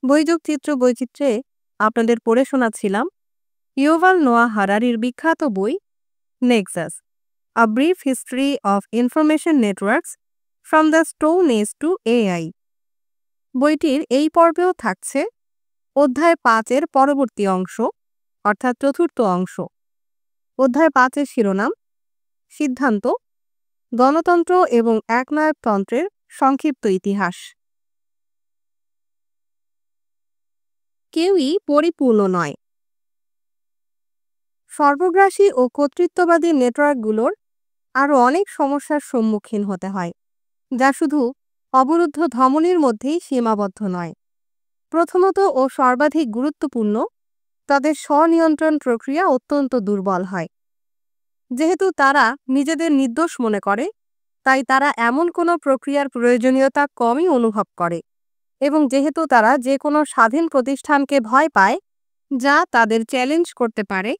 বৈযোগ চিত্র বৈচিত্র্যে আপনাদের পড়ে শোনাচ্ছিলাম ইউভাল নোয়া হারারির বিখ্যাত বই Nexus, a brief history of information networks from the stone age to AI. বইটির এই পর্বেও থাকছে অধ্যায় 5-এর পরবর্তী অংশ, অর্থাৎ চতুর্থ অংশ। অধ্যায় 5-এর শিরোনাম সিদ্ধান্ত, গণতন্ত্র এবং একনায়কতন্ত্রের সংক্ষিপ্ত ইতিহাস। কেউই পরিপূর্ণ নয়। সর্বগ্রাসী ও কর্তৃত্ববাদী নেটওয়ার্কগুলোর আরও অনেক সমস্যার সম্মুখীন হতে হয়, যা শুধু অবরুদ্ধ ধমনীর মধ্যেই সীমাবদ্ধ নয়। প্রথমত ও সর্বাধিক গুরুত্বপূর্ণ, তাদের স্বনিয়ন্ত্রণ প্রক্রিয়া অত্যন্ত দুর্বল হয়। যেহেতু তারা নিজেদের নির্দোষ মনে করে, তাই তারা এমন কোনো প্রক্রিয়ার প্রয়োজনীয়তা কমই অনুভব করে, এবং যেহেতু তারা যে কোনো স্বাধীন প্রতিষ্ঠানকে ভয় পায় যা তাদের চ্যালেঞ্জ করতে পারে,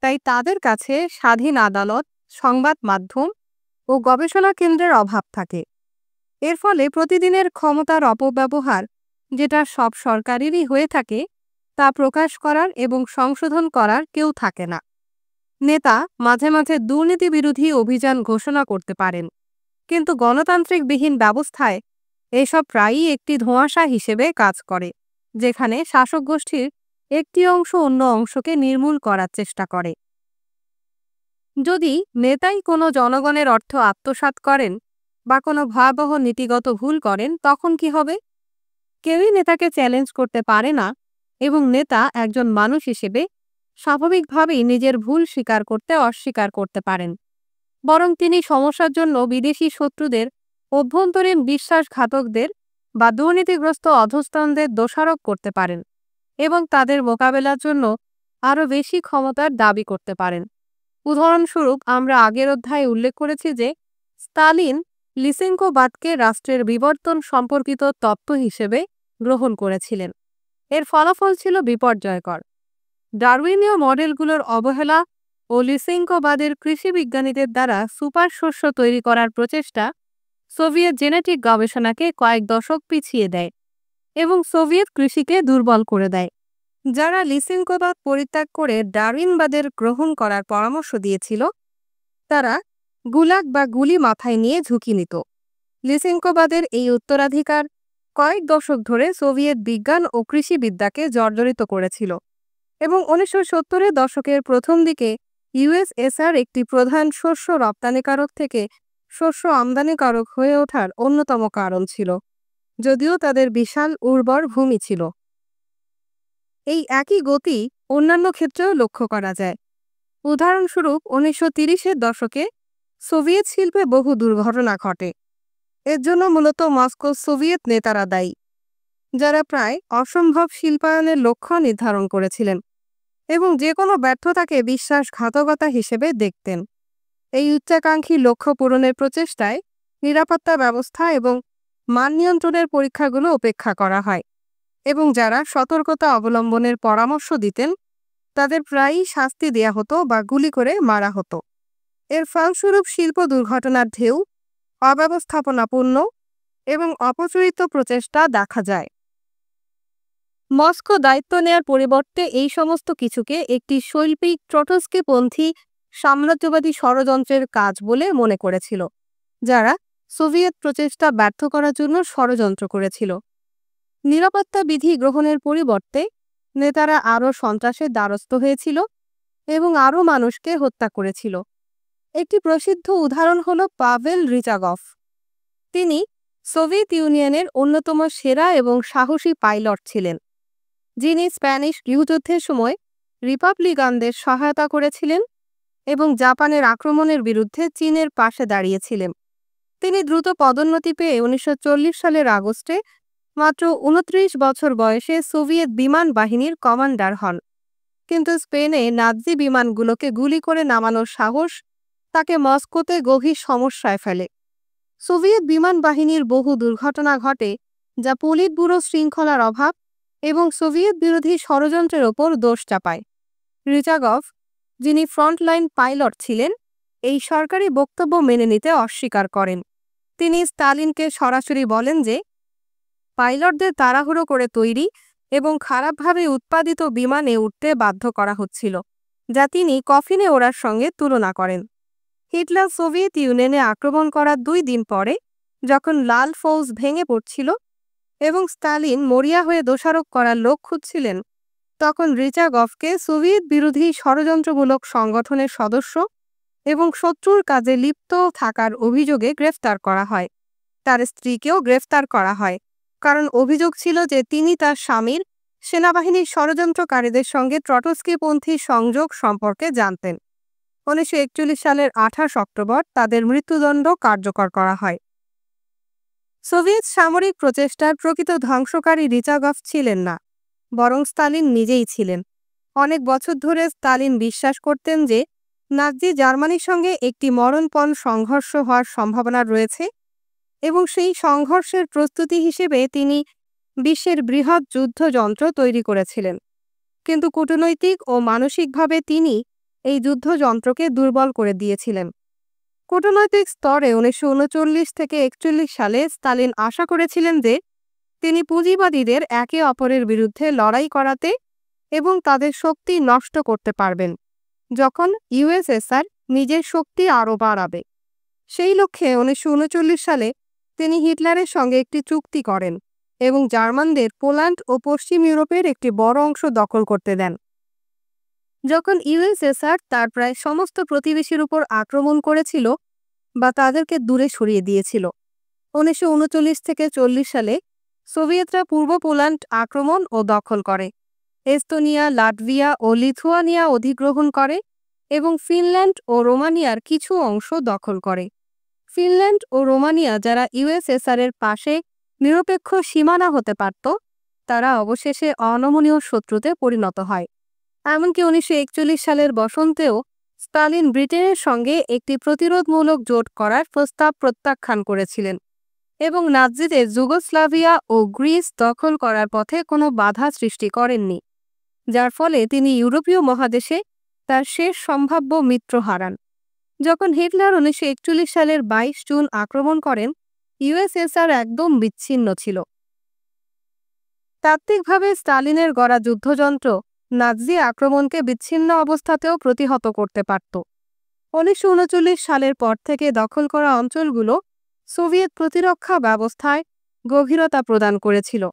তাই তাদের কাছে স্বাধীন আদালত, সংবাদ মাধ্যম ও গবেষণা কেন্দ্রের অভাব থাকে। এর ফলে প্রতিদিনের ক্ষমতার অপব্যবহার, যেটা সব সরকারেরই হয়ে থাকে, তা প্রকাশ করার এবং সংশোধন করার কেউ থাকে না। নেতা মাঝে মাঝে দুর্নীতি বিরোধী অভিযান ঘোষণা করতে পারেন, কিন্তু গণতান্ত্রিকবিহীন ব্যবস্থায় এসব প্রায়ই একটি ধোঁয়াশা হিসেবে কাজ করে, যেখানে শাসক গোষ্ঠীর একটি অংশ অন্য অংশকে নির্মূল করার চেষ্টা করে। যদি নেতাই কোনো জনগণের অর্থ আত্মসাৎ করেন বা কোনো ভয়াবহ নীতিগত ভুল করেন, তখন কি হবে? কেউই নেতাকে চ্যালেঞ্জ করতে পারে না, এবং নেতা একজন মানুষ হিসেবে স্বাভাবিকভাবেই নিজের ভুল স্বীকার করতে অস্বীকার করতে পারেন। বরং তিনি সমস্যার জন্য বিদেশি শত্রুদের, অভ্যন্তরীণ বিশ্বাসঘাতকদের বা দুর্নীতিগ্রস্ত অধস্থানদের দোষারোপ করতে পারেন এবং তাদের মোকাবেলার জন্য আরও বেশি ক্ষমতার দাবি করতে পারেন। উদাহরণস্বরূপ, আমরা আগের অধ্যায়ে উল্লেখ করেছি যে স্তালিন লিসেঙ্কোবাদকে রাষ্ট্রের বিবর্তন সম্পর্কিত তত্ত্ব হিসেবে গ্রহণ করেছিলেন। এর ফলাফল ছিল বিপর্যয়কর। ডারউইনীয় মডেলগুলোর অবহেলা ও লিসেঙ্কোবাদের কৃষিবিজ্ঞানীদের দ্বারা সুপার শস্য তৈরি করার প্রচেষ্টা সোভিয়েত জেনেটিক গবেষণাকে কয়েক দশক পিছিয়ে দেয় এবং সোভিয়েত কৃষিকে দুর্বল করে দেয়। যারা লিসেঙ্কোবাদ পরিত্যাগ করে ডারউইনবাদের গ্রহণ করার পরামর্শ দিয়েছিল, তারা গুলাগ বা গুলি মাথায় নিয়ে ঝুঁকি নিত। লিসেঙ্কোবাদের এই উত্তরাধিকার কয়েক দশক ধরে সোভিয়েত বিজ্ঞান ও কৃষিবিদ্যাকে জর্জরিত করেছিল, এবং 1970-এর দশকের প্রথম দিকে ইউএসএসআর একটি প্রধান শস্য রপ্তানিকারক থেকে শস্য আমদানিকারক হয়ে ওঠার অন্যতম কারণ ছিল, যদিও তাদের বিশাল উর্বর ভূমি ছিল। এই একই গতি অন্যান্য ক্ষেত্রেও লক্ষ্য করা যায়। উদাহরণস্বরূপ, 1930-এর দশকে সোভিয়েত শিল্পে বহু দুর্ঘটনা ঘটে। এর জন্য মূলত মস্কো সোভিয়েত নেতারা দায়ী, যারা প্রায় অসম্ভব শিল্পায়নের লক্ষ্য নির্ধারণ করেছিলেন এবং যে কোনো ব্যর্থতাকে বিশ্বাসঘাতকতা হিসেবে দেখতেন। এই উচ্চাকাঙ্ক্ষী লক্ষ্য পূরণের প্রচেষ্টায় নিরাপত্তা ব্যবস্থা এবং মান নিয়ন্ত্রণের পরীক্ষাগুলো উপেক্ষা করা হয়, এবং যারা সতর্কতা অবলম্বনের পরামর্শ দিতেন তাদের প্রায়ই শাস্তি দেয়া হতো বা গুলি করে মারা হতো। এর ফলস্বরূপ শিল্প দুর্ঘটনার ঢেউ, অব্যবস্থাপনাপূর্ণ এবং অপচরিত প্রচেষ্টা দেখা যায়। মস্কো দায়িত্ব নেয়ার পরিবর্তে এই সমস্ত কিছুকে একটি শৈল্পিক ট্রটস্কিপন্থী সাম্রাজ্যবাদী ষড়যন্ত্রের কাজ বলে মনে করেছিল, যারা সোভিয়েত প্রচেষ্টা ব্যর্থ করার জন্য ষড়যন্ত্র করেছিল। নিরাপত্তা বিধি গ্রহণের পরিবর্তে নেতারা আরও সন্ত্রাসের দ্বারস্থ হয়েছিল এবং আরও মানুষকে হত্যা করেছিল। একটি প্রসিদ্ধ উদাহরণ হল পাভেল রিচাগভ। তিনি সোভিয়েত ইউনিয়নের অন্যতম সেরা এবং সাহসী পাইলট ছিলেন, যিনি স্প্যানিশ গৃহযুদ্ধের সময় রিপাবলিকানদের সহায়তা করেছিলেন এবং জাপানের আক্রমণের বিরুদ্ধে চীনের পাশে দাঁড়িয়েছিলেন। তিনি দ্রুত পদোন্নতি পেয়ে 1940 সালের আগস্টে মাত্র 29 বছর বয়সে সোভিয়েত বিমান বাহিনীর কমান্ডার হন। কিন্তু স্পেনে নাৎসি বিমানগুলোকে গুলি করে নামানোর সাহস তাকে মস্কোতে গভীর সমস্যায় ফেলে। সোভিয়েত বিমান বাহিনীর বহু দুর্ঘটনা ঘটে, যা পলিট ব্যুরো শৃঙ্খলার অভাব এবং সোভিয়েত বিরোধী ষড়যন্ত্রের ওপর দোষ চাপায়। রিচাগভ, যিনি ফ্রন্টলাইন পাইলট ছিলেন, এই সরকারি বক্তব্য মেনে নিতে অস্বীকার করেন। তিনি স্তালিনকে সরাসরি বলেন যে পাইলটদের তাড়াহুড়ো করে তৈরি এবং খারাপভাবে উৎপাদিত বিমানে উঠতে বাধ্য করা হচ্ছিল, যা তিনি কফিনে ওড়ার সঙ্গে তুলনা করেন। হিটলার সোভিয়েত ইউনিয়নে আক্রমণ করার 2 দিন পরে, যখন লাল ফৌজ ভেঙে পড়ছিল এবং স্টালিন মরিয়া হয়ে দোষারোপ করার লোক খুঁজছিলেন, তখন রিচাগভকে সোভিয়েত বিরোধী ষড়যন্ত্রমূলক সংগঠনের সদস্য এবং শত্রুর কাজে লিপ্ত থাকার অভিযোগে গ্রেফতার করা হয়। তার স্ত্রীকেও গ্রেফতার করা হয়, কারণ অভিযোগ ছিল যে তিনি তার স্বামীর সেনাবাহিনীর ষড়যন্ত্রকারীদের সঙ্গে ট্রটস্কিপন্থী সংযোগ সম্পর্কে জানতেন। 1941 সালের 28 অক্টোবর তাদের মৃত্যুদণ্ড কার্যকর করা হয়। সোভিয়েত সামরিক প্রচেষ্টার প্রকৃত ধ্বংসকারী রিচাগভ ছিলেন না, বরং স্তালিন নিজেই ছিলেন। অনেক বছর ধরে স্তালিন বিশ্বাস করতেন যে নাৎজি জার্মানির সঙ্গে একটি মরণপণ সংঘর্ষ হওয়ার সম্ভাবনা রয়েছে এবং সেই সংঘর্ষের প্রস্তুতি হিসেবে তিনি বিশ্বের বৃহৎ যুদ্ধযন্ত্র তৈরি করেছিলেন। কিন্তু কূটনৈতিক ও মানসিকভাবে তিনি এই যুদ্ধযন্ত্রকে দুর্বল করে দিয়েছিলেন। কূটনৈতিক স্তরে 1939 থেকে 41 সালে স্তালিন আশা করেছিলেন যে তিনি পুঁজিবাদীদের একে অপরের বিরুদ্ধে লড়াই করাতে এবং তাদের শক্তি নষ্ট করতে পারবেন, যখন ইউএসএসআর নিজের শক্তি আরও বাড়াবে। সেই লক্ষ্যে 1939 সালে তিনি হিটলারের সঙ্গে একটি চুক্তি করেন এবং জার্মানদের পোল্যান্ড ও পশ্চিম ইউরোপের একটি বড় অংশ দখল করতে দেন। যখন ইউএসএসআর তার প্রায় সমস্ত প্রতিবেশীর উপর আক্রমণ করেছিল বা তাদেরকে দূরে সরিয়ে দিয়েছিল, 1939 থেকে 40 সালে সোভিয়েতরা পূর্ব পোল্যান্ড আক্রমণ ও দখল করে, এস্তোনিয়া, লাটভিয়া ও লিথুয়ানিয়া অধিগ্রহণ করে এবং ফিনল্যান্ড ও রোমানিয়ার কিছু অংশ দখল করে। ফিনল্যান্ড ও রোমানিয়া, যারা ইউএসএসআর-এর পাশে নিরপেক্ষ সীমানা হতে পারত, তারা অবশেষে অনমনীয় শত্রুতে পরিণত হয়। এমনকি 1941 সালের বসন্তেও স্তালিন ব্রিটেনের সঙ্গে একটি প্রতিরোধমূলক জোট করার প্রস্তাব প্রত্যাখ্যান করেছিলেন এবং নাৎজিদের যুগোস্লাভিয়া ও গ্রিস দখল করার পথে কোনো বাধা সৃষ্টি করেননি, যার ফলে তিনি ইউরোপীয় মহাদেশে তার শেষ সম্ভাব্য মিত্র হারান। যখন হিটলার 1941 সালের 22 জুন আক্রমণ করেন, ইউএসএসআর একদম বিচ্ছিন্ন ছিল। তাত্ত্বিকভাবে স্টালিনের গড়া যুদ্ধযন্ত্র নাৎজি আক্রমণকে বিচ্ছিন্ন অবস্থাতেও প্রতিহত করতে পারত। 1939 সালের পর থেকে দখল করা অঞ্চলগুলো সোভিয়েত প্রতিরক্ষা ব্যবস্থায় গভীরতা প্রদান করেছিল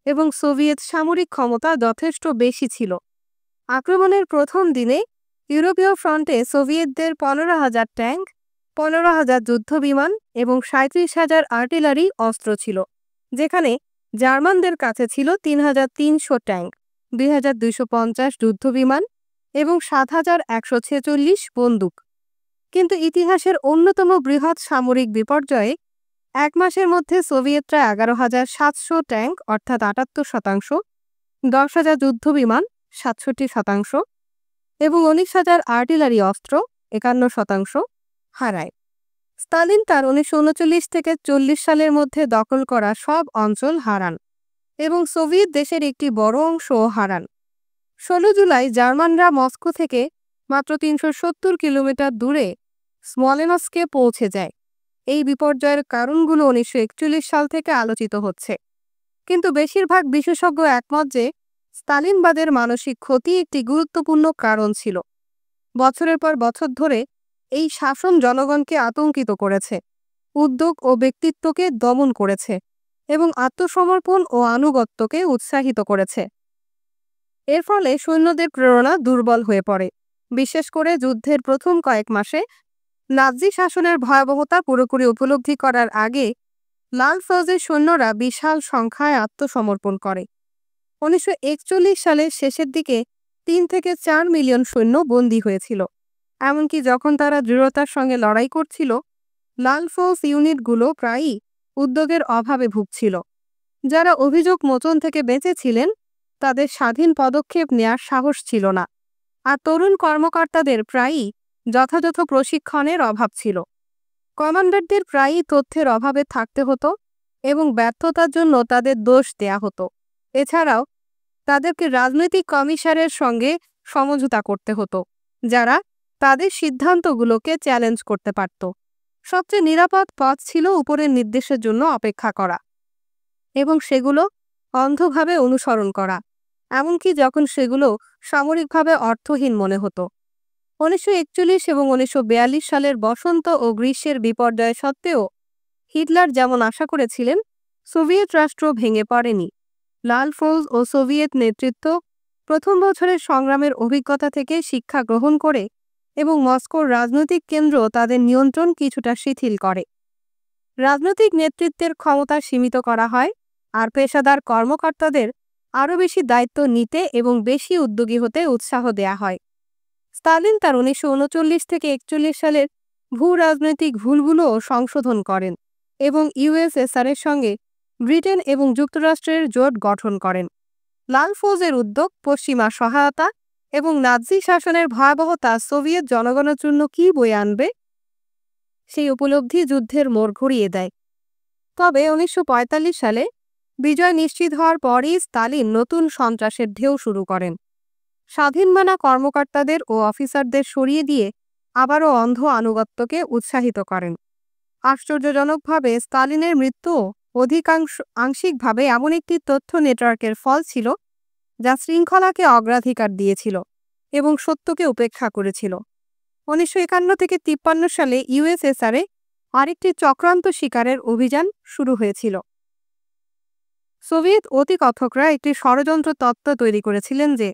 এবং সোভিয়েত সামরিক ক্ষমতা যথেষ্ট বেশি ছিল। আক্রমণের প্রথম দিনে ইউরোপীয় ফ্রন্টে সোভিয়েতদের 15,000 ট্যাঙ্ক, 15,000 যুদ্ধবিমান এবং 37,000 আর্টিলারি অস্ত্র ছিল, যেখানে জার্মানদের কাছে ছিল 3,300 ট্যাঙ্ক, 2,250 যুদ্ধবিমান এবং 7,146 বন্দুক। কিন্তু ইতিহাসের অন্যতম বৃহৎ সামরিক বিপর্যয়ে 1 মাসের মধ্যে সোভিয়েতরা 11,700 ট্যাঙ্ক অর্থাৎ 78%, 10,000 যুদ্ধবিমান 67% এবং 19,000 আর্টিলারি অস্ত্র 51% হারায়। স্তালিন তার 1939 থেকে 40 সালের মধ্যে দখল করা সব অঞ্চল হারান এবং সোভিয়েত দেশের একটি বড় অংশও হারান। 16 জুলাই জার্মানরা মস্কো থেকে মাত্র 370 কিলোমিটার দূরে স্মলেনস্কে পৌঁছে যায়। এই বিপর্যয়ের কারণগুলো 1941 সাল থেকে আলোচিত হচ্ছে, কিন্তু বেশিরভাগ বিশেষজ্ঞ একমত যে স্তালিনবাদের মানসিক ক্ষতি একটি গুরুত্বপূর্ণ কারণ ছিল। বছরের পর বছর ধরে এই শাসন জনগণকে আতঙ্কিত করেছে, উদ্যোগ ও ব্যক্তিত্বকে দমন করেছে এবং আত্মসমর্পণ ও আনুগত্যকে উৎসাহিত করেছে। এর ফলে সৈন্যদের প্রেরণা দুর্বল হয়ে পড়ে। বিশেষ করে যুদ্ধের প্রথম কয়েক মাসে নাৎজি শাসনের ভয়াবহতা পুরোপুরি উপলব্ধি করার আগে লাল ফৌজের সৈন্যরা বিশাল সংখ্যায় আত্মসমর্পণ করে। 1941 সালের শেষের দিকে 3 থেকে 4 মিলিয়ন সৈন্য বন্দী হয়েছিল। এমনকি যখন তারা দৃঢ়তার সঙ্গে লড়াই করছিল, লাল ফৌজ ইউনিটগুলো প্রায়ই উদ্যোগের অভাবে ভুগছিল। যারা অভিযোগ মোচন থেকে বেঁচেছিলেন, তাদের স্বাধীন পদক্ষেপ নেওয়ার সাহস ছিল না, আর তরুণ কর্মকর্তাদের প্রায়ই যথাযথ প্রশিক্ষণের অভাব ছিল। কমান্ডারদের প্রায়ই তথ্যের অভাবে থাকতে হতো এবং ব্যর্থতার জন্য তাদের দোষ দেয়া হতো। এছাড়াও তাদেরকে রাজনৈতিক কমিশনের সঙ্গে সমঝোতা করতে হতো, যারা তাদের সিদ্ধান্তগুলোকে চ্যালেঞ্জ করতে পারত। সবচেয়ে নিরাপদ পথ ছিল উপরের নির্দেশের জন্য অপেক্ষা করা এবং সেগুলো অন্ধভাবে অনুসরণ করা, এমনকি যখন সেগুলো সামরিকভাবে অর্থহীন মনে হতো। 1941 এবং 1942 সালের বসন্ত ও গ্রীষ্মের বিপর্যয় সত্ত্বেও হিটলার যেমন আশা করেছিলেন, সোভিয়েত রাষ্ট্র ভেঙে পড়েনি। লাল ফৌজ ও সোভিয়েত নেতৃত্ব প্রথম বছরের সংগ্রামের অভিজ্ঞতা থেকে শিক্ষা গ্রহণ করে এবং মস্কোর রাজনৈতিক কেন্দ্র তাদের নিয়ন্ত্রণ কিছুটা শিথিল করে। রাজনৈতিক নেতৃত্বের ক্ষমতা সীমিত করা হয় আর পেশাদার কর্মকর্তাদের আরও বেশি দায়িত্ব নিতে এবং বেশি উদ্যোগী হতে উৎসাহ দেয়া হয়। স্তালিন তার 1939 থেকে 41 সালের ভূ রাজনৈতিক ভুলগুলোও সংশোধন করেন এবং ইউএসএসআর এর সঙ্গে ব্রিটেন এবং যুক্তরাষ্ট্রের জোট গঠন করেন। লাল ফৌজের উদ্যোগ, পশ্চিমা সহায়তা এবং নাৎসি শাসনের ভয়াবহতা সোভিয়েত জনগণের জন্য কী বয়ে আনবে সেই উপলব্ধি যুদ্ধের মোড় ঘুরিয়ে দেয়। তবে 1945 সালে বিজয় নিশ্চিত হওয়ার পরই স্তালিন নতুন সন্ত্রাসের ঢেউ শুরু করেন। স্বাধীনমানা কর্মকর্তাদের ও অফিসারদের সরিয়ে দিয়ে আবারও অন্ধ আনুগত্যকে উৎসাহিত করেন। আশ্চর্যজনকভাবে স্তালিনের মৃত্যুও আংশিকভাবে এমন একটি তথ্য নেটওয়ার্কের ফল ছিল যা শৃঙ্খলাকে অগ্রাধিকার দিয়েছিল এবং সত্যকে উপেক্ষা করেছিল। 1951 থেকে 1953 সালে ইউএসএসআরে আরেকটি চক্রান্ত শিকারের অভিযান শুরু হয়েছিল। সোভিয়েত অতিকথকরা একটি ষড়যন্ত্র তত্ত্ব তৈরি করেছিলেন যে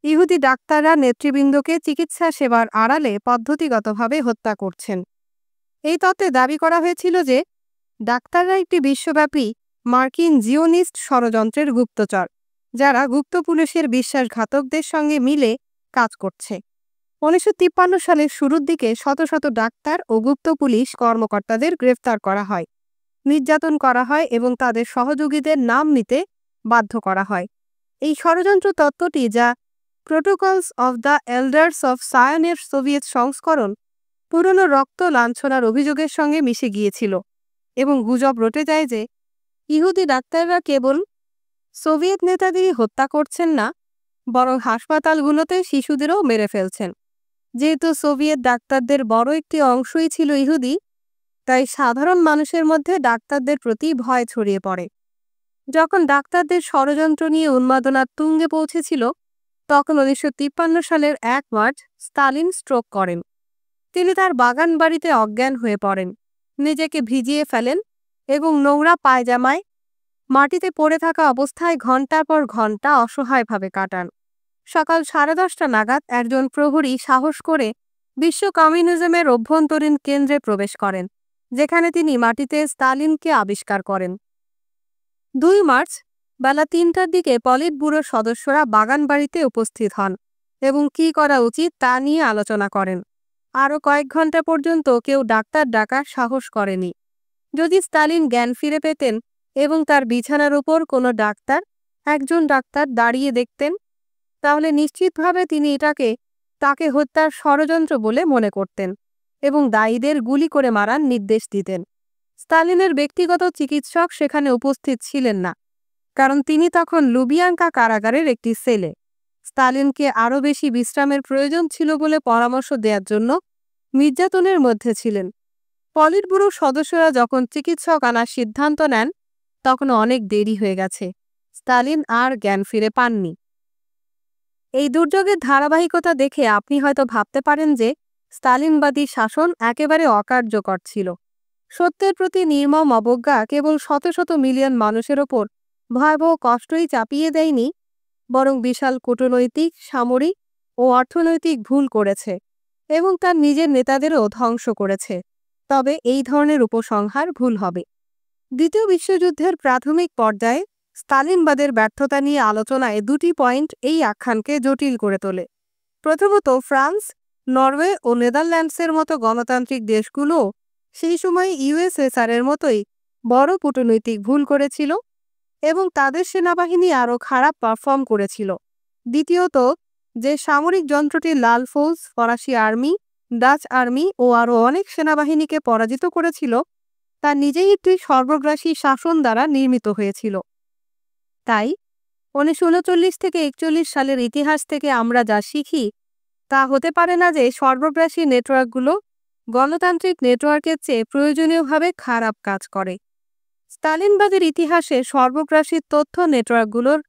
ইহুদি ডাক্তাররা নেতৃবৃন্দকে চিকিৎসা সেবার আড়ালে পদ্ধতিগতভাবে হত্যা করছেন। এই তত্ত্বে দাবি করা হয়েছিল যে ডাক্তাররা একটি বিশ্বব্যাপী মার্কিন জিওনিস্ট ষড়যন্ত্রের গুপ্তচর, যারা গুপ্ত পুলিশের বিশ্বাসঘাতকদের সঙ্গে মিলে কাজ করছে। 1953 সালের শুরুর দিকে শত শত ডাক্তার ও গুপ্ত পুলিশ কর্মকর্তাদের গ্রেফতার করা হয়, নির্যাতন করা হয় এবং তাদের সহযোগীদের নাম নিতে বাধ্য করা হয়। এই ষড়যন্ত্র তত্ত্বটি, যা protocols of the elders of সায়নের সোভিয়েত সংস্করণ, পুরনো রক্ত লাঞ্ছনার অভিযোগের সঙ্গে মিশে গিয়েছিল এবং গুজব রটে যায় যে ইহুদি ডাক্তাররা কেবল সোভিয়েত নেতাদেরই হত্যা করছেন না, বরং হাসপাতালগুলোতে শিশুদেরও মেরে ফেলছেন। যেহেতু সোভিয়েত ডাক্তারদের বড় একটি অংশই ছিল ইহুদি, তাই সাধারণ মানুষের মধ্যে ডাক্তারদের প্রতি ভয় ছড়িয়ে পড়ে। যখন ডাক্তারদের ষড়যন্ত্র নিয়ে উন্মাদনার তুঙ্গে পৌঁছেছিল, তখন 1953 সালের 1 মার্চ স্তালিন স্ট্রোক করেন। তিনি তার বাগান বাড়িতে অজ্ঞান হয়ে পড়েন, নিজেকে ভিজিয়ে ফেলেন এবং নোংরা পায়জামায় মাটিতে পড়ে থাকা অবস্থায় ঘণ্টার পর ঘণ্টা অসহায়ভাবে কাটান। সকাল 10:30 নাগাদ একজন প্রহরী সাহস করে বিশ্ব কমিউনিজমের অভ্যন্তরীণ কেন্দ্রে প্রবেশ করেন, যেখানে তিনি মাটিতে স্তালিনকে আবিষ্কার করেন। 2 মার্চ বেলা 3টার দিকে পলিট ব্যুরোর সদস্যরা বাগান বাড়িতে উপস্থিত হন এবং কী করা উচিত তা নিয়ে আলোচনা করেন। আরও কয়েক ঘন্টা পর্যন্ত কেউ ডাক্তার ডাকার সাহস করেনি। যদি স্তালিন জ্ঞান ফিরে পেতেন এবং তার বিছানার উপর কোনো একজন ডাক্তার দাঁড়িয়ে দেখতেন, তাহলে নিশ্চিতভাবে তিনি তাকে হত্যার ষড়যন্ত্র বলে মনে করতেন এবং দায়ীদের গুলি করে মারার নির্দেশ দিতেন। স্তালিনের ব্যক্তিগত চিকিৎসক সেখানে উপস্থিত ছিলেন না, কারণ তিনি তখন লুবিয়াঙ্কা কারাগারের একটি সেলে স্তালিনকে আরও বেশি বিশ্রামের প্রয়োজন ছিল বলে পরামর্শ দেওয়ার জন্য নির্যাতনের মধ্যে ছিলেন। পলিট ব্যুরোর সদস্যরা যখন চিকিৎসক আনার সিদ্ধান্ত নেন, তখন অনেক দেরি হয়ে গেছে। স্তালিন আর জ্ঞান ফিরে পাননি। এই দুর্যোগের ধারাবাহিকতা দেখে আপনি হয়তো ভাবতে পারেন যে স্তালিনবাদী শাসন একেবারে অকার্যকর ছিল। সত্যের প্রতি নির্মম অবজ্ঞা কেবল শত শত মিলিয়ন মানুষের ওপর ভয়াবহ কষ্টই চাপিয়ে দেয়নি, বরং বিশাল কূটনৈতিক, সামরিক ও অর্থনৈতিক ভুল করেছে এবং তার নিজের নেতাদেরও ধ্বংস করেছে। তবে এই ধরনের উপসংহার ভুল হবে। দ্বিতীয় বিশ্বযুদ্ধের প্রাথমিক পর্যায়ে স্তালিনবাদের ব্যর্থতা নিয়ে আলোচনায় 2টি পয়েন্ট এই আখ্যানকে জটিল করে তোলে। প্রথমত, ফ্রান্স, নরওয়ে ও নেদারল্যান্ডসের মতো গণতান্ত্রিক দেশগুলো সেই সময় ইউএসএসআর এর মতোই বড় কূটনৈতিক ভুল করেছিল এবং তাদের সেনাবাহিনী আরও খারাপ পারফর্ম করেছিল। দ্বিতীয়ত, যে সামরিক যন্ত্রটি লাল ফৌজ, ফরাসি আর্মি, ডাচ আর্মি ও আরও অনেক সেনাবাহিনীকে পরাজিত করেছিল, তা নিজেই একটি সর্বগ্রাসী শাসন দ্বারা নির্মিত হয়েছিল। তাই 1939 থেকে 41 সালের ইতিহাস থেকে আমরা যা শিখি তা হতে পারে না যে সর্বগ্রাসী নেটওয়ার্কগুলো গণতান্ত্রিক নেটওয়ার্কের চেয়ে প্রয়োজনীয়ভাবে খারাপ কাজ করে। স্তালিনবাদের ইতিহাসে সর্বগ্রাসী তথ্য নেটওয়ার্কগুলোর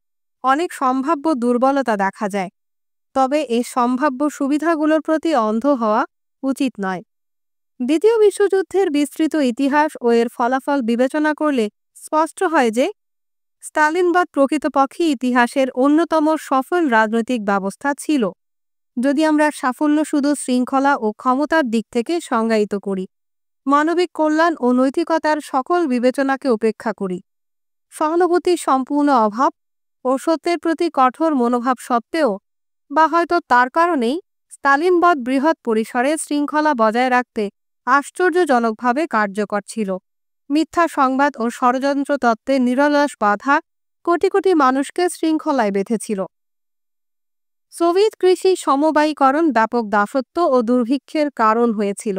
অনেক সম্ভাব্য দুর্বলতা দেখা যায়, তবে এই সম্ভাব্য সুবিধাগুলোর প্রতি অন্ধ হওয়া উচিত নয়। দ্বিতীয় বিশ্বযুদ্ধের বিস্তৃত ইতিহাস ও এর ফলাফল বিবেচনা করলে স্পষ্ট হয় যে স্তালিনবাদ প্রকৃতপক্ষে ইতিহাসের অন্যতম সফল রাজনৈতিক ব্যবস্থা ছিল, যদি আমরা সাফল্য শুধু শৃঙ্খলা ও ক্ষমতার দিক থেকে সংজ্ঞায়িত করি, মানবিক কল্যাণ ও নৈতিকতার সকল বিবেচনাকে উপেক্ষা করি। সহানুভূতির সম্পূর্ণ অভাব ও সত্যের প্রতি কঠোর মনোভাব সত্ত্বেও, বা হয়তো তার কারণেই, স্তালিনবাদ বৃহৎ পরিসরে শৃঙ্খলা বজায় রাখতে আশ্চর্যজনকভাবে কার্যকর ছিল। মিথ্যা সংবাদ ও ষড়যন্ত্র তত্ত্বে নিরলস বাধা কোটি কোটি মানুষকে শৃঙ্খলায় বেঁধেছিল। সোভিয়েত কৃষি সমবায়ীকরণ ব্যাপক দাসত্ব ও দুর্ভিক্ষের কারণ হয়েছিল,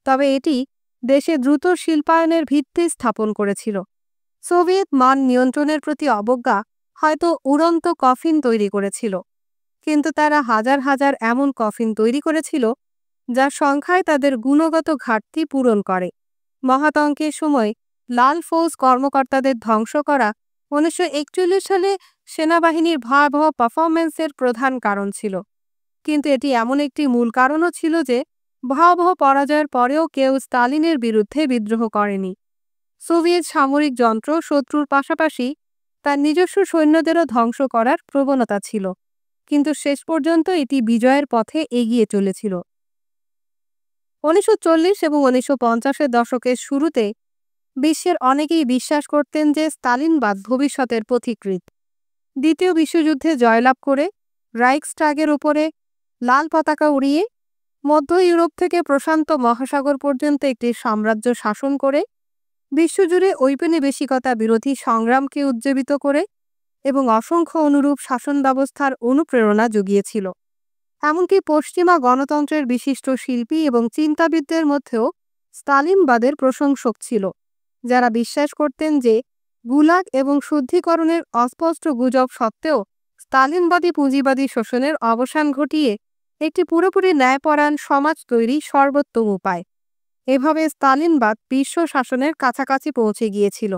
তবে এটি দেশে দ্রুত শিল্পায়নের ভিত্তি স্থাপন করেছিল। সোভিয়েত মান নিয়ন্ত্রণের প্রতি অবজ্ঞা হয়তো উড়ন্ত কফিন তৈরি করেছিল, কিন্তু তারা হাজার হাজার এমন কফিন তৈরি করেছিল যা সংখ্যায় তাদের গুণগত ঘাটতি পূরণ করে। মহাতঙ্কের সময় লাল ফৌজ কর্মকর্তাদের ধ্বংস করা 1941 সালে সেনাবাহিনীর ভয়াবহ পারফরম্যান্সের প্রধান কারণ ছিল, কিন্তু এটি এমন একটি মূল কারণও ছিল যে ভয়াবহ পরাজয়ের পরেও কেউ স্তালিনের বিরুদ্ধে বিদ্রোহ করেনি। সোভিয়েত সামরিক যন্ত্র শত্রুর পাশাপাশি তার নিজস্ব সৈন্যদেরও ধ্বংস করার প্রবণতা ছিল, কিন্তু শেষ পর্যন্ত এটি বিজয়ের পথে এগিয়ে চলেছিল। 1940 এবং 1950-এর দশকের শুরুতে বিশ্বের অনেকেই বিশ্বাস করতেন যে স্তালিনবাদ ভবিষ্যতের পথিকৃৎ। দ্বিতীয় বিশ্বযুদ্ধে জয়লাভ করে রাইখস্টাগের উপরে লাল পতাকা উড়িয়ে মধ্য ইউরোপ থেকে প্রশান্ত মহাসাগর পর্যন্ত একটি সাম্রাজ্য শাসন করে বিশ্বজুড়ে ঔপনিবেশিকতা বিরোধী সংগ্রামকে উজ্জীবিত করে এবং অসংখ্য অনুরূপ শাসন ব্যবস্থার অনুপ্রেরণা জুগিয়েছিল। এমনকি পশ্চিমা গণতন্ত্রের বিশিষ্ট শিল্পী এবং চিন্তাবিদদের মধ্যেও স্তালিনবাদের প্রশংসক ছিল, যারা বিশ্বাস করতেন যে গুলাগ এবং শুদ্ধিকরণের অস্পষ্ট গুজব সত্ত্বেও স্তালিনবাদী পুঁজিবাদী শোষণের অবসান ঘটিয়ে একটি পুরোপুরি ন্যায়পরায়ণ সমাজ তৈরি সর্বোত্তম উপায়। এভাবে স্তালিনবাদ বিশ্ব শাসনের কাছাকাছি পৌঁছে গিয়েছিল।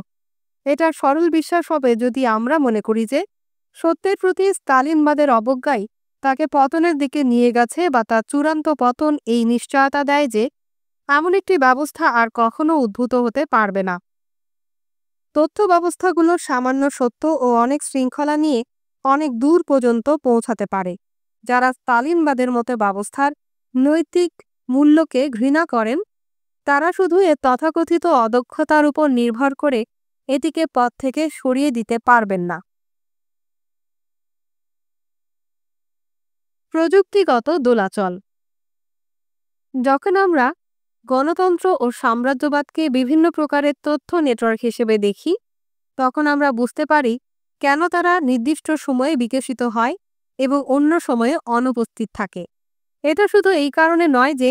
এটার সরল বিশ্বাস হবে যদি আমরা মনে করি যে সত্যের প্রতি স্তালিনবাদের অবজ্ঞাই তাকে পতনের দিকে নিয়ে গেছে, বা তার চূড়ান্ত পতন এই নিশ্চয়তা দেয় যে এমন একটি ব্যবস্থা আর কখনো উদ্ভূত হতে পারবে না। তথ্য ব্যবস্থাগুলোর সামান্য সত্য ও অনেক শৃঙ্খলা নিয়ে অনেক দূর পর্যন্ত পৌঁছাতে পারে। যারা স্তালিনবাদের মতো ব্যবস্থার নৈতিক মূল্যকে ঘৃণা করেন, তারা শুধু এর তথাকথিত অদক্ষতার উপর নির্ভর করে এটিকে পথ থেকে সরিয়ে দিতে পারবেন না। প্রযুক্তিগত দোলাচল। যখন আমরা গণতন্ত্র ও সাম্রাজ্যবাদকে বিভিন্ন প্রকারের তথ্য নেটওয়ার্ক হিসেবে দেখি, তখন আমরা বুঝতে পারি কেন তারা নির্দিষ্ট সময়ে বিকশিত হয় এবং অন্য সময়ে অনুপস্থিত থাকে। এটা শুধু এই কারণে নয় যে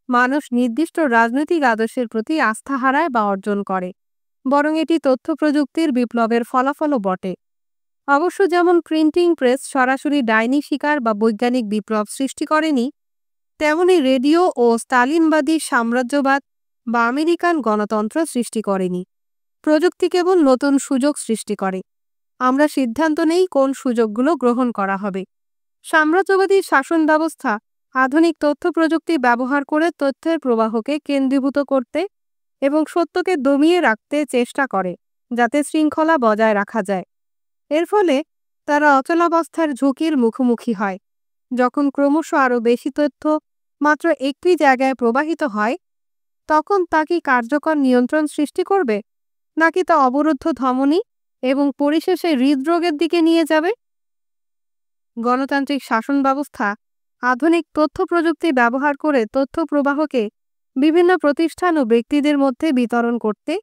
মানুষ নির্দিষ্ট রাজনৈতিক আদর্শের প্রতি আস্থা হারায় বা অর্জন করে, বরং এটি তথ্য প্রযুক্তির বিপ্লবের ফলাফলও বটে। অবশ্য যেমন প্রিন্টিং প্রেস সরাসরি ডাইনি শিকার বা বৈজ্ঞানিক বিপ্লব সৃষ্টি করেনি, তেমনি রেডিও ও স্তালিনবাদী সাম্রাজ্যবাদ বা আমেরিকান গণতন্ত্র সৃষ্টি করেনি। প্রযুক্তি কেবল নতুন সুযোগ সৃষ্টি করে। আমরা সিদ্ধান্ত নেই কোন সুযোগগুলো গ্রহণ করা হবে। সাম্রাজ্যবাদী শাসন ব্যবস্থা আধুনিক তথ্য প্রযুক্তি ব্যবহার করে তথ্যের প্রবাহকে কেন্দ্রীভূত করতে এবং সত্যকে দমিয়ে রাখতে চেষ্টা করে, যাতে শৃঙ্খলা বজায় রাখা যায়। এর ফলে তারা অচলাবস্থার ঝুঁকির মুখোমুখি হয়। যখন ক্রমশ আরও বেশি তথ্য মাত্র একটি জায়গায় প্রবাহিত হয়, তখন তা কি কার্যকর নিয়ন্ত্রণ সৃষ্টি করবে, নাকি তা অবরুদ্ধ ধমনী এবং পরিশেষে হৃদরোগের দিকে নিয়ে যাবে? গণতান্ত্রিক শাসন ব্যবস্থা আধুনিক তথ্য প্রযুক্তি ব্যবহার করে তথ্য প্রবাহকে বিভিন্ন প্রতিষ্ঠান ও ব্যক্তিদের মধ্যে বিতরণ করতে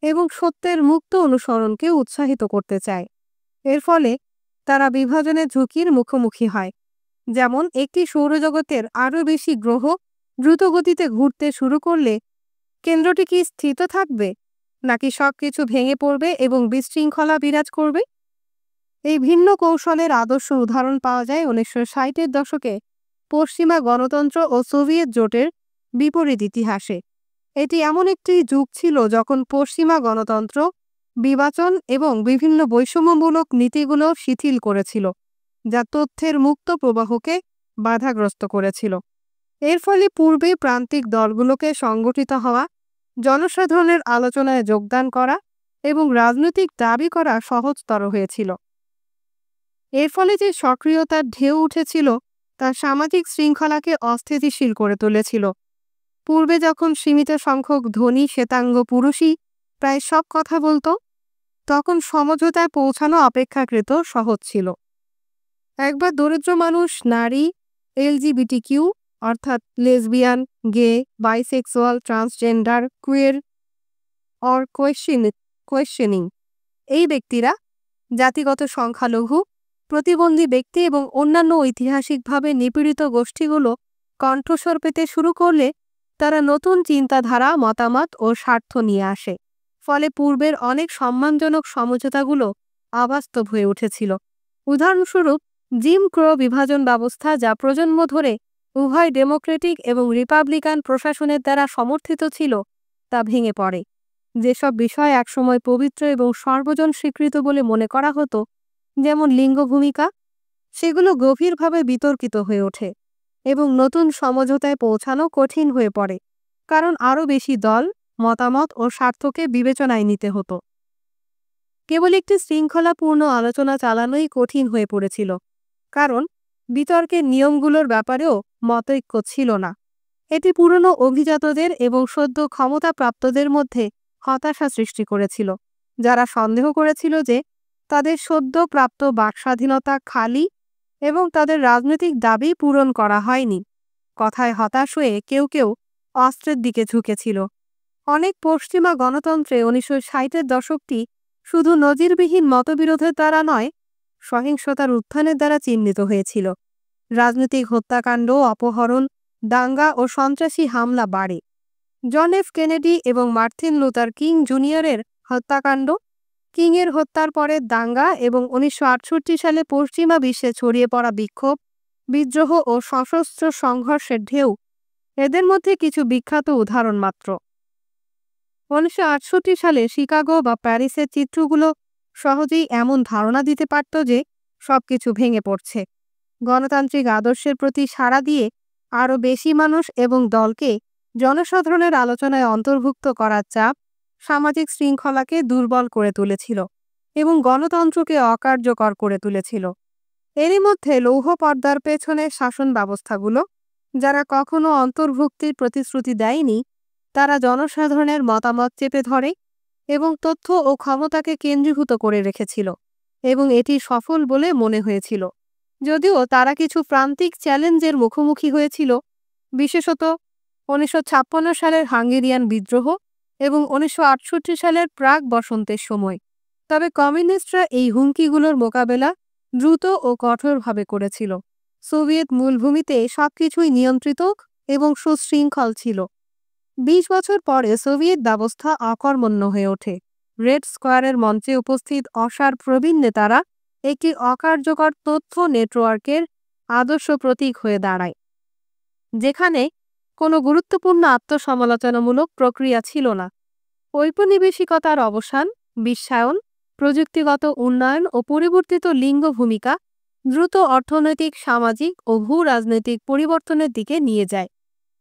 এবং সত্যের মুক্ত অনুসরণকে উৎসাহিত করতে চায়। এর ফলে তারা বিভাজনের ঝুঁকির মুখোমুখি হয়। যেমন একটি সৌরজগতের আরও বেশি গ্রহ দ্রুতগতিতে ঘুরতে শুরু করলে কেন্দ্রটি কি স্থিত থাকবে, নাকি সবকিছু ভেঙে পড়বে এবং বিশৃঙ্খলা বিরাজ করবে? এই ভিন্ন কৌশলের আদর্শ উদাহরণ পাওয়া যায় 1960-এর দশকে পশ্চিমা গণতন্ত্র ও সোভিয়েত জোটের বিপরীত ইতিহাসে। এটি এমন একটি যুগ ছিল যখন পশ্চিমা গণতন্ত্র বিভাজন এবং বিভিন্ন বৈষম্যমূলক নীতিগুলো শিথিল করেছিল, যা তথ্যের মুক্ত প্রবাহকে বাধাগ্রস্ত করেছিল। এর ফলে পূর্বে প্রান্তিক দলগুলোকে সংগঠিত হওয়া, জনসাধারণের আলোচনায় যোগদান করা এবং রাজনৈতিক দাবি করা সহজতর হয়েছিল। এর ফলে যে সক্রিয়তার ঢেউ উঠেছিল তা সামাজিক শৃঙ্খলাকে অস্থিতিশীল করে তুলেছিল। পূর্বে যখন সীমিত সংখ্যক ধনী শ্বেতাঙ্গ পুরুষই প্রায় সব কথা বলতো, তখন সমঝোতায় পৌঁছানো অপেক্ষাকৃত সহজ ছিল। একবার দরিদ্র মানুষ, নারী, এলজিবিটিকিউ অর্থাৎ lesbian, gay, bisexual, transgender, queer or questioning এই ব্যক্তিরা, জাতিগত সংখ্যালঘু, প্রতিবন্ধী ব্যক্তি এবং অন্যান্য ঐতিহাসিকভাবে নিপীড়িত গোষ্ঠীগুলো কণ্ঠস্বর পেতে শুরু করলে তারা নতুন চিন্তাধারা, মতামত ও স্বার্থ নিয়ে আসে। ফলে পূর্বের অনেক সম্মানজনক সমঝোতাগুলো অবাস্তব হয়ে উঠেছিল। উদাহরণস্বরূপ, জিম ক্রো বিভাজন ব্যবস্থা, যা প্রজন্ম ধরে উভয় ডেমোক্রেটিক এবং রিপাবলিকান প্রশাসনের দ্বারা সমর্থিত ছিল, তা ভেঙে পড়ে। যেসব বিষয় একসময় পবিত্র এবং সর্বজন স্বীকৃত বলে মনে করা হতো, যেমন লিঙ্গ ভূমিকা, সেগুলো গভীরভাবে বিতর্কিত হয়ে ওঠে এবং নতুন সমঝোতায় পৌঁছানো কঠিন হয়ে পড়ে, কারণ আরও বেশি দল, মতামত ও স্বার্থকে বিবেচনায় নিতে হতো। কেবল একটি শৃঙ্খলাপূর্ণ আলোচনা চালানোই কঠিন হয়ে পড়েছিল, কারণ বিতর্কের নিয়মগুলোর ব্যাপারেও মতৈক্য ছিল না। এটি পুরনো অভিজাতদের এবং সদ্য ক্ষমতাপ্রাপ্তদের মধ্যে হতাশা সৃষ্টি করেছিল, যারা সন্দেহ করেছিল যে তাদের সদ্য প্রাপ্ত বাকস্বাধীনতা খালি এবং তাদের রাজনৈতিক দাবি পূরণ করা হয়নি। কথায় হতাশ হয়ে কেউ কেউ অস্ত্রের দিকে ঝুঁকেছিল। অনেক পশ্চিমা গণতন্ত্রে 1960-এর দশকটি শুধু নজিরবিহীন মতবিরোধের দ্বারা নয়, সহিংসতার উত্থানের দ্বারা চিহ্নিত হয়েছিল। রাজনৈতিক হত্যাকাণ্ড, অপহরণ, দাঙ্গা ও সন্ত্রাসী হামলা বাড়ে। জন এফ কেনেডি এবং মার্টিন লুথার কিং জুনিয়রের হত্যাকাণ্ড, কিংয়ের হত্যার পরে দাঙ্গা এবং 1968 সালে পশ্চিমা বিশ্বে ছড়িয়ে পড়া বিক্ষোভ, বিদ্রোহ ও সশস্ত্র সংঘর্ষের ঢেউ এদের মধ্যে কিছু বিখ্যাত উদাহরণ মাত্র। 1968 সালে শিকাগো বা প্যারিসের চিত্রগুলো সহজেই এমন ধারণা দিতে পারত যে সবকিছু ভেঙে পড়ছে। গণতান্ত্রিক আদর্শের প্রতি সাড়া দিয়ে আরও বেশি মানুষ এবং দলকে জনসাধারণের আলোচনায় অন্তর্ভুক্ত করার চাপ সামাজিক শৃঙ্খলাকে দুর্বল করে তুলেছিল এবং গণতন্ত্রকে অকার্যকর করে তুলেছিল। এরই মধ্যে লৌহ পর্দার পেছনে শাসন ব্যবস্থাগুলো, যারা কখনো অন্তর্ভুক্তির প্রতিশ্রুতি দেয়নি, তারা জনসাধারণের মতামত চেপে ধরে এবং তথ্য ও ক্ষমতাকে কেন্দ্রীভূত করে রেখেছিল, এবং এটি সফল বলে মনে হয়েছিল। যদিও তারা কিছু প্রান্তিক চ্যালেঞ্জের মুখোমুখি হয়েছিল, বিশেষত 1956 সালের হাঙ্গেরিয়ান বিদ্রোহ এবং 1968 সালের প্রাক বসন্তের সময়। তবে কমিউনিস্টরা এই হুমকিগুলোর মোকাবেলা দ্রুত ও কঠোরভাবে করেছিল। সোভিয়েত মূলভূমিতে সবকিছুই নিয়ন্ত্রিত এবং সুশৃঙ্খল ছিল। 20 বছর পরে সোভিয়েত ব্যবস্থা অকর্মণ্য হয়ে ওঠে। রেড স্কোয়ারের মঞ্চে উপস্থিত অসার প্রবীণ নেতারা একটি অকার্যকর তথ্য নেটওয়ার্কের আদর্শ প্রতীক হয়ে দাঁড়ায়, যেখানে কোনো গুরুত্বপূর্ণ আত্মসমালোচনামূলক প্রক্রিয়া ছিল না। ঔপনিবেশিকতার অবসান, বিশ্বায়ন, প্রযুক্তিগত উন্নয়ন ও পরিবর্তিত লিঙ্গ ভূমিকা দ্রুত অর্থনৈতিক, সামাজিক ও ভূ-রাজনৈতিক পরিবর্তনের দিকে নিয়ে যায়।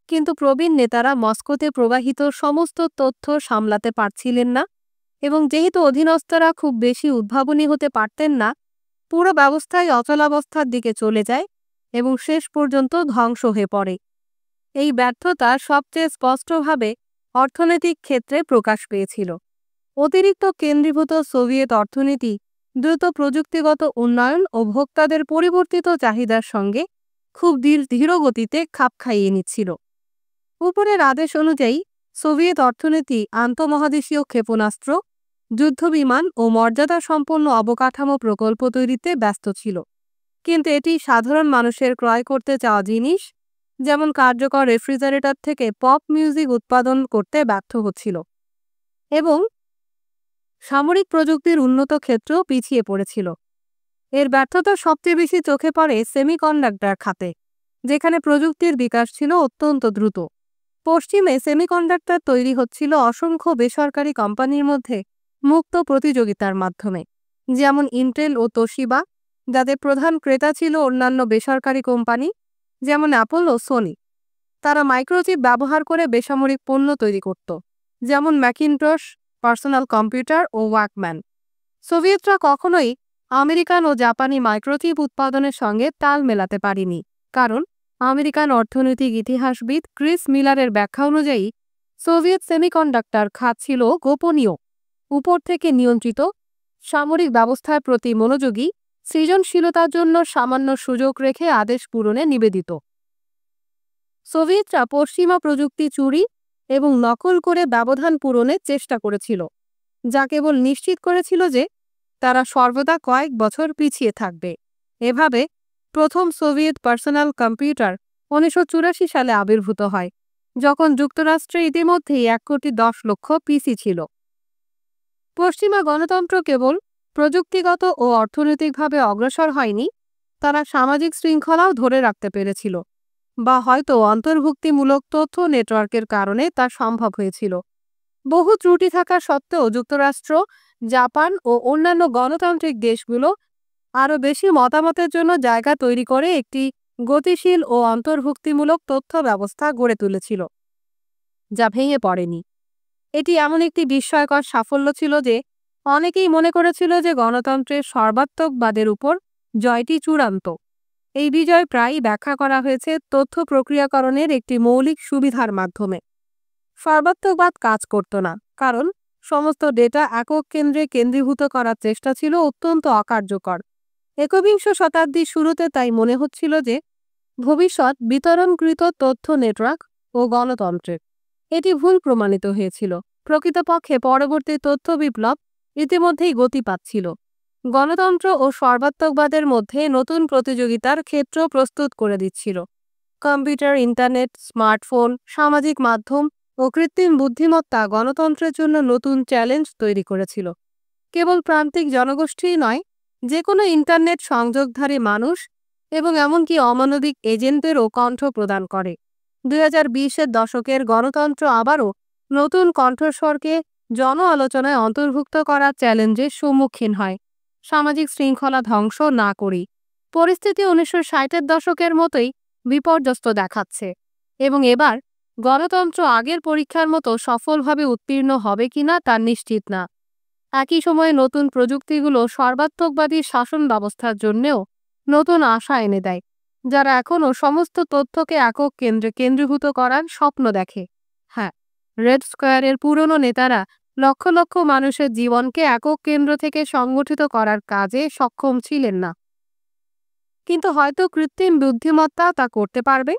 কিন্তু প্রবীণ নেতারা মস্কোতে প্রবাহিত সমস্ত তথ্য সামলাতে পারছিলেন না, এবং যেহেতু অধীনস্থরা খুব বেশি উদ্ভাবনী হতে পারতেন না, পুরো ব্যবস্থাই অচলাবস্থার দিকে চলে যায় এবং শেষ পর্যন্ত ধ্বংস হয়ে পড়ে। এই ব্যর্থতা সবচেয়ে স্পষ্টভাবে অর্থনৈতিক ক্ষেত্রে প্রকাশ পেয়েছিল। অতিরিক্ত কেন্দ্রীভূত সোভিয়েত অর্থনীতি দ্রুত প্রযুক্তিগত উন্নয়ন ও ভোক্তাদের পরিবর্তিত চাহিদার সঙ্গে খুব ধীর গতিতে খাপ খাইয়ে নিচ্ছিল। উপরের আদেশ অনুযায়ী সোভিয়েত অর্থনীতি আন্তঃমহাদেশীয় ক্ষেপণাস্ত্র, যুদ্ধবিমান ও মর্যাদাসম্পন্ন অবকাঠামো প্রকল্প তৈরিতে ব্যস্ত ছিল, কিন্তু এটি সাধারণ মানুষের ক্রয় করতে চাওয়া জিনিস, যেমন কার্যকর রেফ্রিজারেটর থেকে পপ মিউজিক উৎপাদন করতে ব্যর্থ হচ্ছিল, এবং সামরিক প্রযুক্তির উন্নত ক্ষেত্রেও পিছিয়ে পড়েছিল। এর ব্যর্থতা সবচেয়ে বেশি চোখে পড়ে সেমিকন্ডাক্টর খাতে, যেখানে প্রযুক্তির বিকাশ ছিল অত্যন্ত দ্রুত। পশ্চিমে সেমিকন্ডাক্টর তৈরি হচ্ছিল অসংখ্য বেসরকারি কোম্পানির মধ্যে মুক্ত প্রতিযোগিতার মাধ্যমে, যেমন ইন্টেল ও তোশিবা, যাদের প্রধান ক্রেতা ছিল অন্যান্য বেসরকারি কোম্পানি যেমন অ্যাপল ও সোনি। তারা মাইক্রোচিপ ব্যবহার করে বেসামরিক পণ্য তৈরি করত, যেমন ম্যাকিনটশ, পার্সোনাল কম্পিউটার ও ওয়াকম্যান। সোভিয়েতরা কখনোই আমেরিকান ও জাপানি মাইক্রোচিপ উৎপাদনের সঙ্গে তাল মেলাতে পারেনি, কারণ আমেরিকান অর্থনৈতিক ইতিহাসবিদ ক্রিস মিলারের ব্যাখ্যা অনুযায়ী সোভিয়েত সেমিকন্ডাক্টর খাত ছিল গোপনীয়, উপর থেকে নিয়ন্ত্রিত, সামরিক ব্যবস্থার প্রতি মনোযোগী, সৃজনশীলতার জন্য সামান্য সুযোগ রেখে আদেশ পূরণে নিবেদিত। সোভিয়েতরা পশ্চিমা প্রযুক্তি চুরি এবং নকল করে ব্যবধান পূরণের চেষ্টা করেছিল, যা কেবল নিশ্চিত করেছিল যে তারা সর্বদা কয়েক বছর পিছিয়ে থাকবে। এভাবে প্রথম সোভিয়েত পার্সোনাল কম্পিউটার 1984 সালে আবির্ভূত হয়, যখন যুক্তরাষ্ট্রে ইতিমধ্যেই 1,10,00,000 পিসি ছিল। পশ্চিমা গণতন্ত্র কেবল প্রযুক্তিগত ও অর্থনৈতিকভাবে অগ্রসর হয়নি, তারা সামাজিক শৃঙ্খলাও ধরে রাখতে পেরেছিল, বা হয়তো অন্তর্ভুক্তিমূলক তথ্য নেটওয়ার্কের কারণে তা সম্ভব হয়েছিল। বহু ত্রুটি থাকা সত্ত্বেও যুক্তরাষ্ট্র, জাপান ও অন্যান্য গণতান্ত্রিক দেশগুলো আরও বেশি মতামতের জন্য জায়গা তৈরি করে একটি গতিশীল ও অন্তর্ভুক্তিমূলক তথ্য ব্যবস্থা গড়ে তুলেছিল, যা ভেঙে পড়েনি। এটি এমন একটি বিস্ময়কর সাফল্য ছিল যে অনেকেই মনে করেছিল যে গণতন্ত্রের সর্বাত্মকবাদের উপর জয়টি চূড়ান্ত। এই বিজয় প্রায়ই ব্যাখ্যা করা হয়েছে তথ্য প্রক্রিয়াকরণের একটি মৌলিক সুবিধার মাধ্যমে। সর্বাত্মকবাদ কাজ করত না, কারণ সমস্ত ডেটা একক কেন্দ্রে কেন্দ্রীভূত করার চেষ্টা ছিল অত্যন্ত অকার্যকর। একবিংশ শতাব্দীর শুরুতে তাই মনে হচ্ছিল যে ভবিষ্যৎ বিতরণকৃত তথ্য নেটওয়ার্ক ও গণতন্ত্রের। এটি ভুল প্রমাণিত হয়েছিল। প্রকৃতপক্ষে পরবর্তী তথ্য বিপ্লব ইতিমধ্যেই গতি পাচ্ছিল, গণতন্ত্র ও সর্বাত্মকবাদের মধ্যে নতুন প্রতিযোগিতার ক্ষেত্র প্রস্তুত করে দিচ্ছিল। কম্পিউটার, ইন্টারনেট, স্মার্টফোন, সামাজিক মাধ্যম ও কৃত্রিম বুদ্ধিমত্তা গণতন্ত্রের জন্য নতুন চ্যালেঞ্জ তৈরি করেছিল। কেবল প্রান্তিক জনগোষ্ঠীই নয়, যে কোনো ইন্টারনেট সংযোগধারী মানুষ এবং এমনকি অমানবিক এজেন্টদেরও কণ্ঠ প্রদান করে। 2020-এর দশকের গণতন্ত্র আবারও নতুন কণ্ঠস্বরকে জন আলোচনায় অন্তর্ভুক্ত করার চ্যালেঞ্জের সম্মুখীন হয়, সামাজিক শৃঙ্খলা ধ্বংস না করেই। পরিস্থিতি 1960-এর দশকের মতোই বিপর্যস্ত দেখাচ্ছে, এবং এবার গণতন্ত্র আগের পরীক্ষার মতো সফলভাবে উত্তীর্ণ হবে কিনা তা নিশ্চিত না। একই সময়ে নতুন প্রযুক্তিগুলো সর্বাত্মকবাদী শাসন ব্যবস্থার জন্যও নতুন আশা এনে দেয়, যারা এখনও সমস্ত তথ্যকে একক কেন্দ্রে কেন্দ্রীভূত করার স্বপ্ন দেখে। হ্যাঁ, রেড স্কোয়ারের পুরনো নেতারা লক্ষ লক্ষ মানুষের জীবনকে একক কেন্দ্র থেকে সংগঠিত করার কাজে সক্ষম ছিলেন না, কিন্তু হয়তো কৃত্রিম বুদ্ধিমত্তা তা করতে পারবে।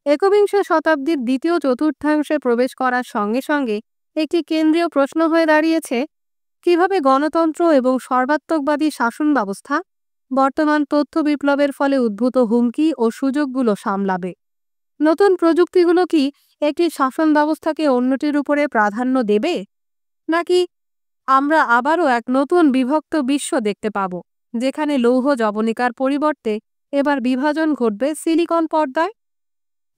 একবিংশ শতাব্দীর দ্বিতীয় চতুর্থাংশে প্রবেশ করার সঙ্গে সঙ্গে একটি কেন্দ্রীয় প্রশ্ন হয়ে দাঁড়িয়েছে, কিভাবে গণতন্ত্র এবং সর্বাত্মকবাদী শাসন ব্যবস্থা বর্তমান তথ্য বিপ্লবের ফলে উদ্ভূত হুমকি ও সুযোগগুলো সামলাবে। নতুন প্রযুক্তিগুলো কি একটি শাসন ব্যবস্থাকে অন্যটির উপরে প্রাধান্য দেবে, নাকি আমরা আবারও এক নতুন বিভক্ত বিশ্ব দেখতে পাব, যেখানে লৌহ যবনিকার পরিবর্তে এবার বিভাজন ঘটবে সিলিকন পর্দায়?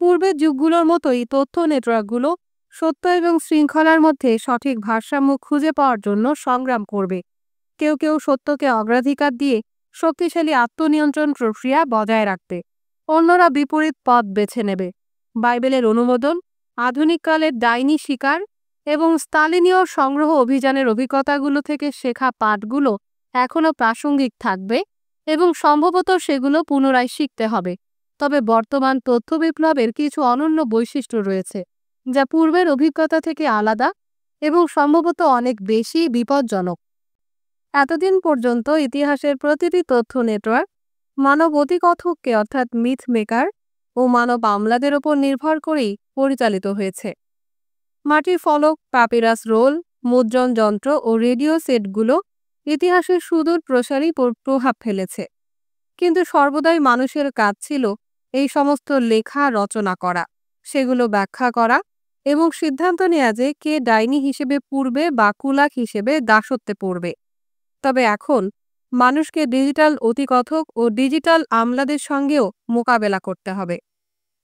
পূর্বের যুগগুলোর মতোই তথ্য নেটওয়ার্কগুলো সত্য এবং শৃঙ্খলার মধ্যে সঠিক ভারসাম্য খুঁজে পাওয়ার জন্য সংগ্রাম করবে। কেউ কেউ সত্যকে অগ্রাধিকার দিয়ে শক্তিশালী আত্মনিয়ন্ত্রণ প্রক্রিয়া বজায় রাখবে, অন্যরা বিপরীত পথ বেছে নেবে। বাইবেলের অনুমোদন, আধুনিককালের ডাইনি শিকার এবং স্তালিনীয় সংগ্রহ অভিযানের অভিজ্ঞতাগুলো থেকে শেখা পাঠগুলো এখনও প্রাসঙ্গিক থাকবে এবং সম্ভবত সেগুলো পুনরায় শিখতে হবে। তবে বর্তমান তথ্য বিপ্লবের কিছু অনন্য বৈশিষ্ট্য রয়েছে, যা পূর্বের অভিজ্ঞতা থেকে আলাদা এবং সম্ভবত অনেক বেশি বিপজ্জনক। এতদিন পর্যন্ত ইতিহাসের প্রতিটি তথ্য নেটওয়ার্ক মানব অতিকথককে অর্থাৎ মিথ মেকার ও মানব আমলাদের ওপর নির্ভর করেই পরিচালিত হয়েছে। মাটির ফলক, পাপিরাস রোল, মুদ্রণ যন্ত্র ও রেডিও সেটগুলো ইতিহাসের সুদূর প্রসারী প্রভাব ফেলেছে, কিন্তু সর্বদাই মানুষের কাজ ছিল এই সমস্ত লেখা রচনা করা, সেগুলো ব্যাখ্যা করা এবং সিদ্ধান্ত নেওয়া যে কে ডাইনি হিসেবে পূর্বে বা কুলাক হিসেবে দাসত্বে পড়বে। তবে এখন মানুষকে ডিজিটাল অতিকথক ও ডিজিটাল আমলাদের সঙ্গেও মোকাবেলা করতে হবে।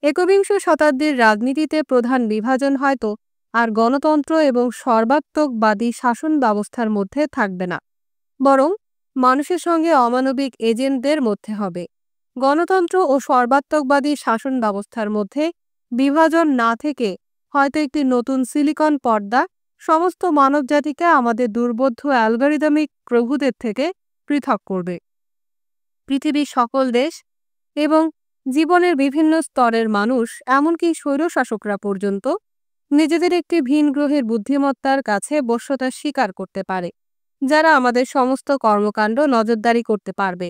একবিংশ শতাব্দীর রাজনীতিতে প্রধান বিভাজন হয়তো আর গণতন্ত্র এবং সর্বাত্মকবাদী শাসন ব্যবস্থার মধ্যে থাকবে না, বরং মানুষের সঙ্গে অমানবিক এজেন্টদের মধ্যে হবে। গণতন্ত্র ও সর্বাত্মকবাদী শাসন ব্যবস্থার মধ্যে বিভাজন না থেকে হয়তো একটি নতুন সিলিকন পর্দা সমস্ত মানবজাতিকে আমাদের দুর্বোধ্য অ্যালগরিদমিক প্রভুদের থেকে পৃথক করবে। পৃথিবীর সকল দেশ এবং জীবনের বিভিন্ন স্তরের মানুষ, এমনকি স্বৈরশাসকরা পর্যন্ত, নিজেদের একটি ভিন গ্রহের বুদ্ধিমত্তার কাছে বশ্যতা স্বীকার করতে পারে, যারা আমাদের সমস্ত কর্মকাণ্ড নজরদারি করতে পারবে,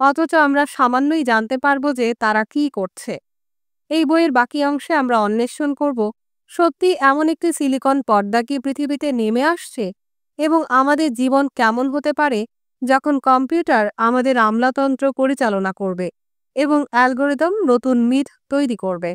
অথচ আমরা সামান্যই জানতে পারব যে তারা কি করছে। এই বইয়ের বাকি অংশে আমরা অন্বেষণ করব, সত্যি এমন একটি সিলিকন পর্দা কি পৃথিবীতে নেমে আসছে, এবং আমাদের জীবন কেমন হতে পারে যখন কম্পিউটার আমাদের আমলাতন্ত্র পরিচালনা করবে এবং অ্যালগরিদম নতুন মিথ তৈরি করবে।